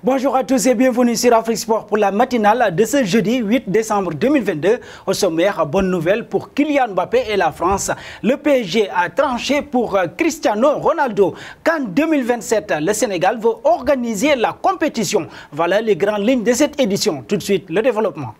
Bonjour à tous et bienvenue sur Afrique Sport pour la matinale de ce jeudi 8 décembre 2022. Au sommaire, bonne nouvelle pour Kylian Mbappé et la France. Le PSG a tranché pour Cristiano Ronaldo qu'en 2027, le Sénégal veut organiser la compétition. Voilà les grandes lignes de cette édition. Tout de suite, le développement.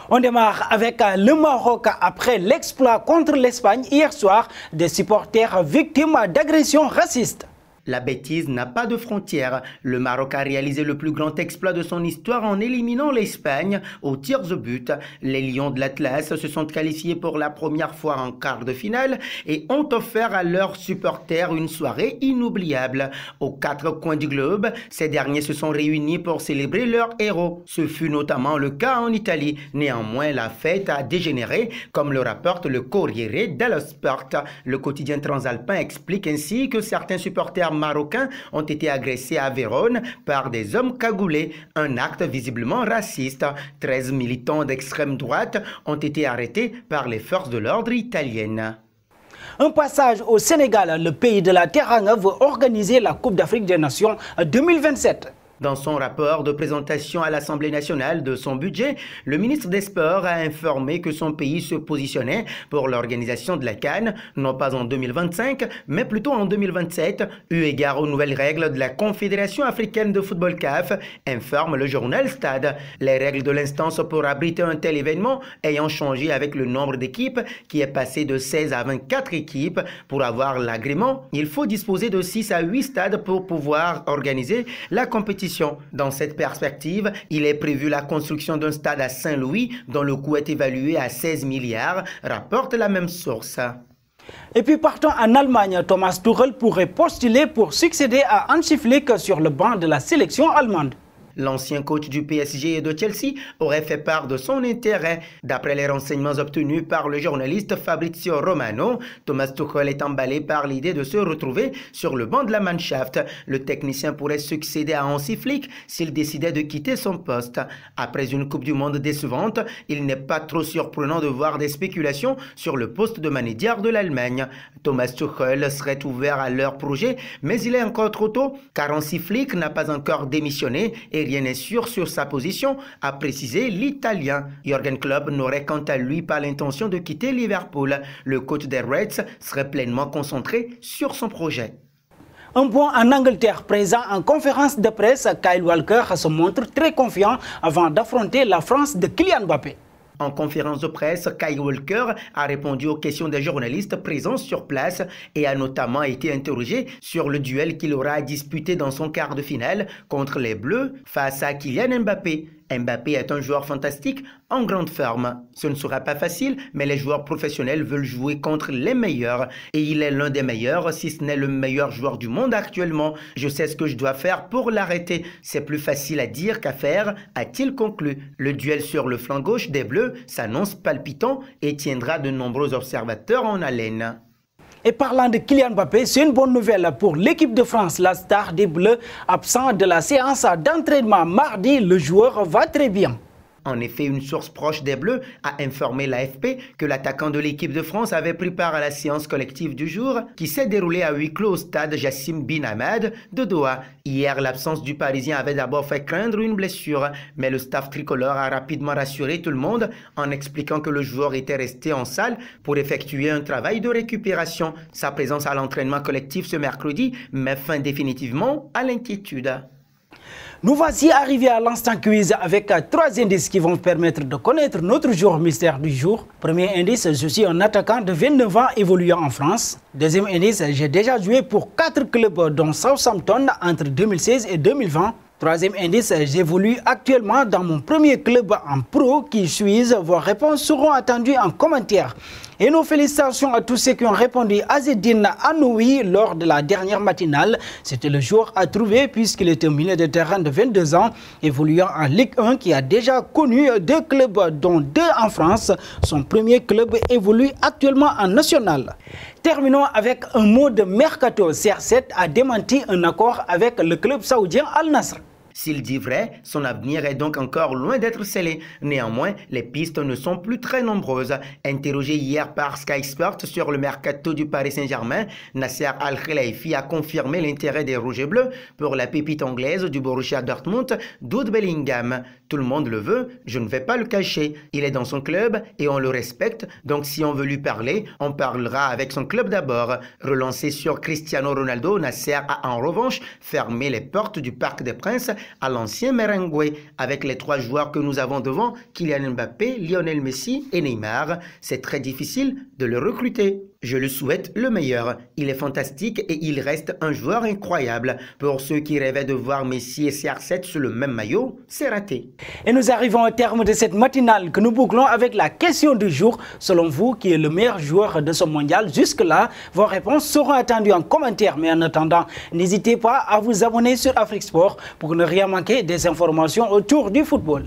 On démarre avec le Maroc après l'exploit contre l'Espagne hier soir des supporters victimes d'agressions racistes. La bêtise n'a pas de frontières. Le Maroc a réalisé le plus grand exploit de son histoire en éliminant l'Espagne aux tirs au but. Les Lions de l'Atlas se sont qualifiés pour la première fois en quart de finale et ont offert à leurs supporters une soirée inoubliable. Aux quatre coins du globe, ces derniers se sont réunis pour célébrer leurs héros. Ce fut notamment le cas en Italie. Néanmoins, la fête a dégénéré, comme le rapporte le Corriere dello Sport. Le quotidien transalpin explique ainsi que certains supporters marocains ont été agressés à Vérone par des hommes cagoulés, un acte visiblement raciste. 13 militants d'extrême droite ont été arrêtés par les forces de l'ordre italiennes. Un passage au Sénégal, le pays de la Teranga veut organiser la Coupe d'Afrique des Nations 2027. Dans son rapport de présentation à l'Assemblée nationale de son budget, le ministre des Sports a informé que son pays se positionnait pour l'organisation de la CAN, non pas en 2025, mais plutôt en 2027, eu égard aux nouvelles règles de la Confédération africaine de football CAF, informe le journal Stade. Les règles de l'instance pour abriter un tel événement ayant changé avec le nombre d'équipes qui est passé de 16 à 24 équipes. Pour avoir l'agrément, il faut disposer de 6 à 8 stades pour pouvoir organiser la compétition. Dans cette perspective, il est prévu la construction d'un stade à Saint-Louis dont le coût est évalué à 16 milliards, rapporte la même source. Et puis partons en Allemagne, Thomas Tuchel pourrait postuler pour succéder à Hansi Flick sur le banc de la sélection allemande. L'ancien coach du PSG et de Chelsea aurait fait part de son intérêt. D'après les renseignements obtenus par le journaliste Fabrizio Romano, Thomas Tuchel est emballé par l'idée de se retrouver sur le banc de la Mannschaft. Le technicien pourrait succéder à Hansi Flick s'il décidait de quitter son poste. Après une Coupe du Monde décevante, il n'est pas trop surprenant de voir des spéculations sur le poste de manager de l'Allemagne. Thomas Tuchel serait ouvert à leur projet, mais il est encore trop tôt car Hansi Flick n'a pas encore démissionné et rien n'est sûr sur sa position, a précisé l'Italien. Jürgen Klopp n'aurait quant à lui pas l'intention de quitter Liverpool. Le coach des Reds serait pleinement concentré sur son projet. Un point en Angleterre, présent en conférence de presse, Kyle Walker se montre très confiant avant d'affronter la France de Kylian Mbappé. En conférence de presse, Kyle Walker a répondu aux questions des journalistes présents sur place et a notamment été interrogé sur le duel qu'il aura à disputer dans son quart de finale contre les Bleus face à Kylian Mbappé. Mbappé est un joueur fantastique en grande forme. Ce ne sera pas facile, mais les joueurs professionnels veulent jouer contre les meilleurs. Et il est l'un des meilleurs, si ce n'est le meilleur joueur du monde actuellement. Je sais ce que je dois faire pour l'arrêter. C'est plus facile à dire qu'à faire, a-t-il conclu. Le duel sur le flanc gauche des Bleus s'annonce palpitant et tiendra de nombreux observateurs en haleine. Et parlant de Kylian Mbappé, c'est une bonne nouvelle pour l'équipe de France. La star des Bleus, absent de la séance d'entraînement mardi, le joueur va très bien. En effet, une source proche des Bleus a informé l'AFP que l'attaquant de l'équipe de France avait pris part à la séance collective du jour qui s'est déroulée à huis clos au stade Jassim Bin Hamad de Doha. Hier, l'absence du Parisien avait d'abord fait craindre une blessure, mais le staff tricolore a rapidement rassuré tout le monde en expliquant que le joueur était resté en salle pour effectuer un travail de récupération. Sa présence à l'entraînement collectif ce mercredi met fin définitivement à l'inquiétude. Nous voici arrivés à l'instant quiz avec 3 indices qui vont permettre de connaître notre joueur mystère du jour. Premier indice, je suis un attaquant de 29 ans évoluant en France. Deuxième indice, j'ai déjà joué pour 4 clubs dont Southampton entre 2016 et 2020. Troisième indice, j'évolue actuellement dans mon premier club en pro qui suisse. Vos réponses seront attendues en commentaire. Et nos félicitations à tous ceux qui ont répondu à Zedine Anoui lors de la dernière matinale. C'était le joueur à trouver puisqu'il était un milieu de terrain de 22 ans, évoluant en Ligue 1 qui a déjà connu 2 clubs dont 2 en France. Son premier club évolue actuellement en national. Terminons avec un mot de mercato. CR7 a démenti un accord avec le club saoudien Al Nassr. S'il dit vrai, son avenir est donc encore loin d'être scellé. Néanmoins, les pistes ne sont plus très nombreuses. Interrogé hier par Sky Sport sur le mercato du Paris Saint-Germain, Nasser Al-Khelaifi a confirmé l'intérêt des Rouges et Bleus pour la pépite anglaise du Borussia Dortmund, Jude Bellingham. Tout le monde le veut, je ne vais pas le cacher. Il est dans son club et on le respecte, donc si on veut lui parler, on parlera avec son club d'abord. Relancé sur Cristiano Ronaldo, Nasser a en revanche fermé les portes du Parc des Princes à l'ancien merengue. Avec les 3 joueurs que nous avons devant, Kylian Mbappé, Lionel Messi et Neymar, c'est très difficile de le recruter. Je lui souhaite le meilleur. Il est fantastique et il reste un joueur incroyable. Pour ceux qui rêvaient de voir Messi et CR7 sur le même maillot, c'est raté. Et nous arrivons au terme de cette matinale que nous bouclons avec la question du jour. Selon vous, qui est le meilleur joueur de ce mondial? Jusque-là, vos réponses seront attendues en commentaire. Mais en attendant, n'hésitez pas à vous abonner sur Afrique Sport pour ne rien manquer des informations autour du football.